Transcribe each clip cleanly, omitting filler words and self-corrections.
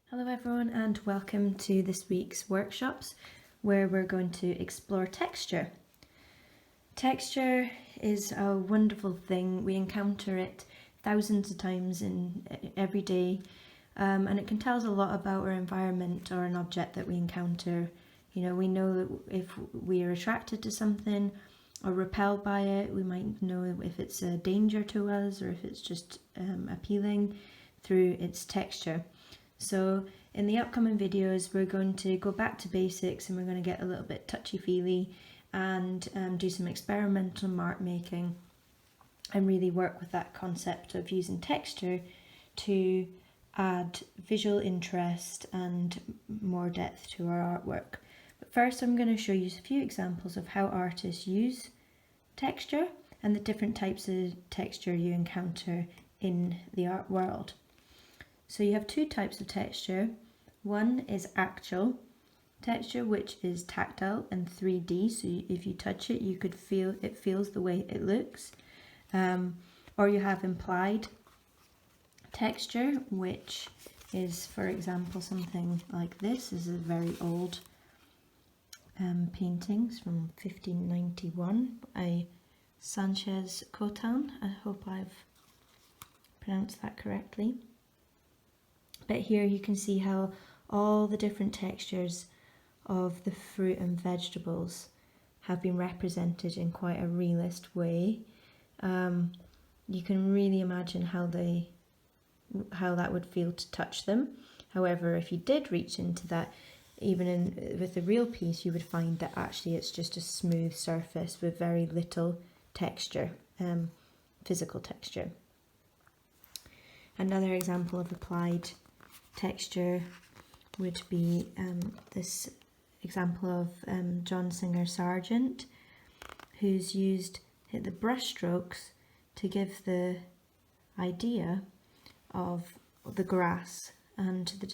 Hello everyone and welcome to this week's workshops where we're going to explore texture. Texture is a wonderful thing. We encounter it thousands of times in every day and it can tell us a lot about our environment or an object that we encounter. You know, we know that if we are attracted to something or repelled by it, we might know if it's a danger to us or if it's just appealing through its texture. So in the upcoming videos we're going to go back to basics and we're going to get a little bit touchy-feely and do some experimental mark making and really work with that concept of using texture to add visual interest and more depth to our artwork. But first I'm going to show you a few examples of how artists use texture and the different types of texture you encounter in the art world. So you have two types of texture. One is actual texture, which is tactile and 3D. So if you touch it, you could feel it feels the way it looks. Or you have implied texture, which is, for example, something like this. This is a very old paintings from 1591 by Sanchez Cotan. I hope I've pronounced that correctly. But here you can see how all the different textures of the fruit and vegetables have been represented in quite a realist way. You can really imagine how that would feel to touch them. However, if you did reach into that, even with a real piece, you would find that actually it's just a smooth surface with very little texture, physical texture. Another example of applied texture would be this example of John Singer Sargent, who's used the brush strokes to give the idea of the grass and the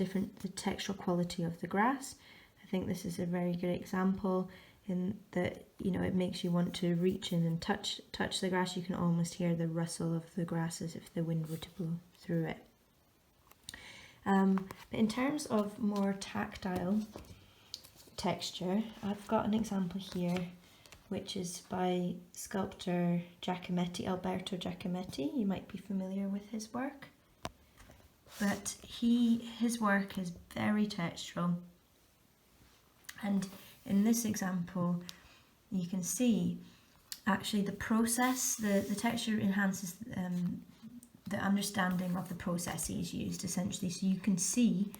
textural quality of the grass. I think this is a very good example in that, you know, it makes you want to reach in and touch the grass. You can almost hear the rustle of the grass as if the wind were to blow through it. But in terms of more tactile texture, I've got an example here which is by sculptor Alberto Giacometti. You might be familiar with his work. But his work is very textural, and in this example you can see actually the process, the texture enhances the understanding of the process he's used essentially. So you can see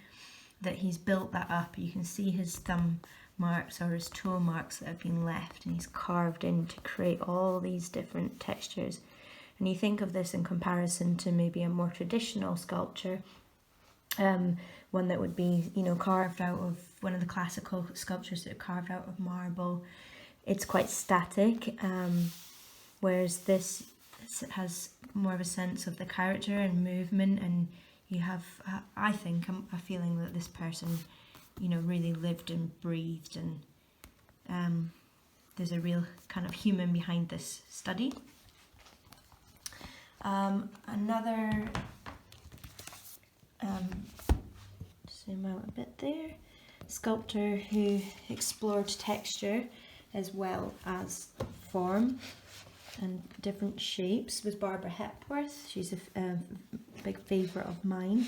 that he's built that up. You can see his thumb marks or his toe marks that have been left, and he's carved in to create all these different textures. And you think of this in comparison to maybe a more traditional sculpture, one that would be, you know, carved out of one of the classical sculptures that are carved out of marble. It's quite static, whereas this has more of a sense of the character and movement, and you have, I think, a feeling that this person, you know, really lived and breathed, and there's a real kind of human behind this study. Another, zoom out a bit there, sculptor who explored texture as well as form and different shapes was Barbara Hepworth. She's a big favourite of mine,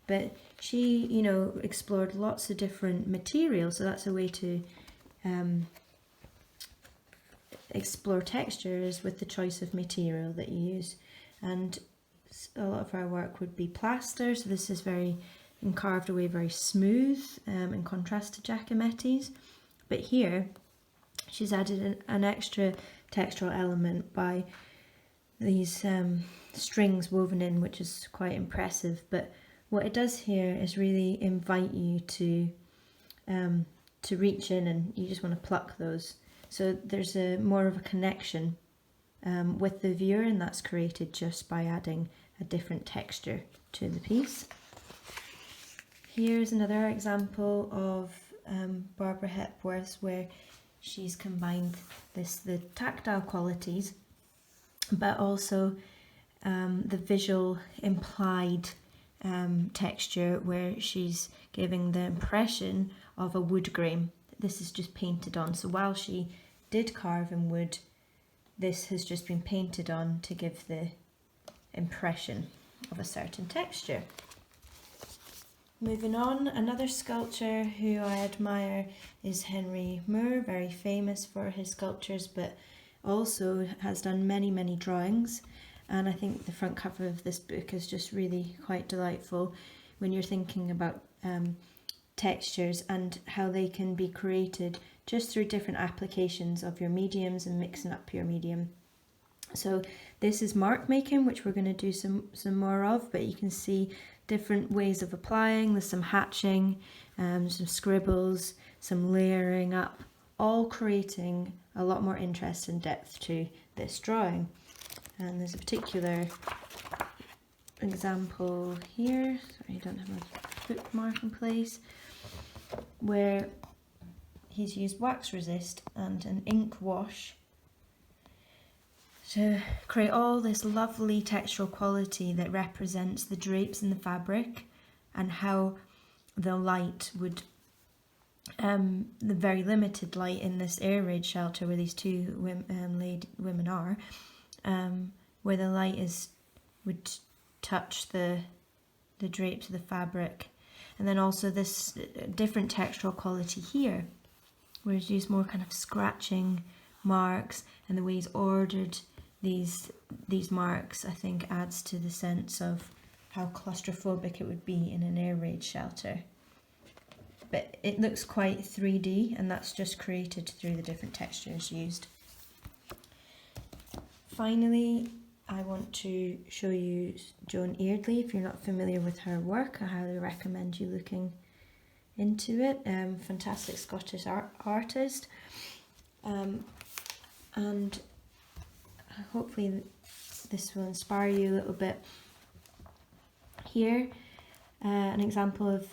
but she, you know, explored lots of different materials, so that's a way to explore textures with the choice of material that you use. And a lot of our work would be plaster, so this is very carved away, very smooth, in contrast to Giacometti's. But here she's added an extra textural element by these strings woven in, which is quite impressive. But what it does here is really invite you to reach in, and you just want to pluck those. So there's more of a connection with the viewer, and that's created just by adding a different texture to the piece. Here's another example of Barbara Hepworth, where she's combined the tactile qualities, but also the visual implied texture where she's giving the impression of a wood grain. This is just painted on. So while she did carve in wood, this has just been painted on to give the impression of a certain texture. Moving on, another sculptor who I admire is Henry Moore, very famous for his sculptures, but also has done many drawings. And I think the front cover of this book is just really quite delightful when you're thinking about textures and how they can be created just through different applications of your mediums and mixing up your medium. So this is mark making, which we're going to do some more of, but you can see different ways of applying. There's some hatching, some scribbles, some layering up, all creating a lot more interest and depth to this drawing. And there's a particular example here, sorry I don't have a bookmark in place, where he's used wax resist and an ink wash to create all this lovely textural quality that represents the drapes in the fabric and how the light would, the very limited light in this air raid shelter where these two women are, where the light would touch the drapes of the fabric. And then also this different textural quality here, where it's used more kind of scratching marks, and the way he's ordered these marks, I think, adds to the sense of how claustrophobic it would be in an air raid shelter. But it looks quite 3D, and that's just created through the different textures used. Finally, I want to show you Joan Eardley. If you're not familiar with her work, I highly recommend you looking into it. Fantastic Scottish artist, and hopefully this will inspire you a little bit. Here, an example of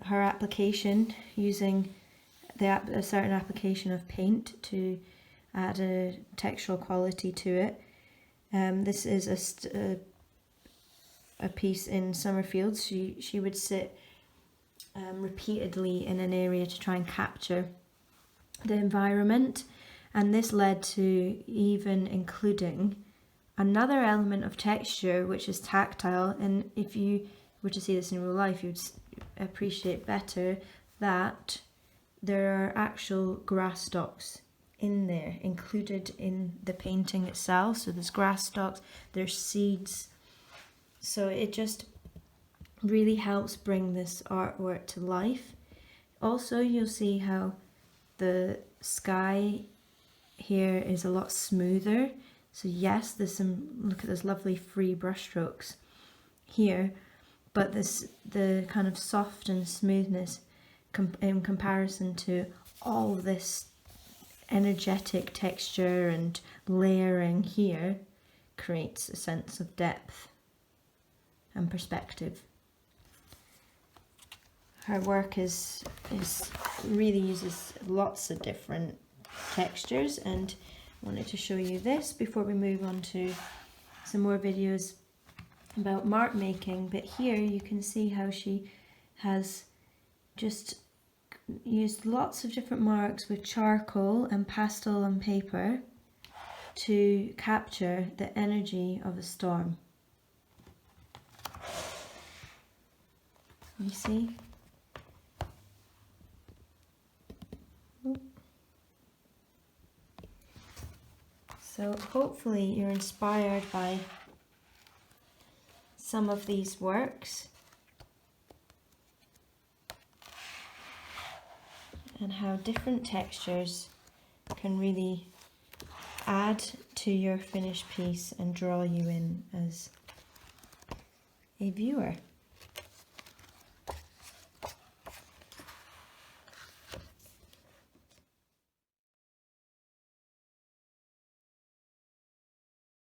her application using a certain application of paint to add a textural quality to it. This is a piece in Summerfields. She would sit repeatedly in an area to try and capture the environment, and this led to even including another element of texture, which is tactile. And if you were to see this in real life, you'd appreciate better that there are actual grass stalks in there, included in the painting itself. So there's grass stalks, there's seeds. So it just really helps bring this artwork to life. Also, you'll see how the sky here is a lot smoother. So yes, there's look at those lovely free brush strokes here, but the kind of soft and smoothness in comparison to all this energetic texture and layering here creates a sense of depth and perspective. Her work really uses lots of different textures, and I wanted to show you this before we move on to some more videos about mark making. But here you can see how she has just used lots of different marks with charcoal and pastel and paper to capture the energy of a storm. You see? So hopefully you're inspired by some of these works and how different textures can really add to your finished piece and draw you in as a viewer.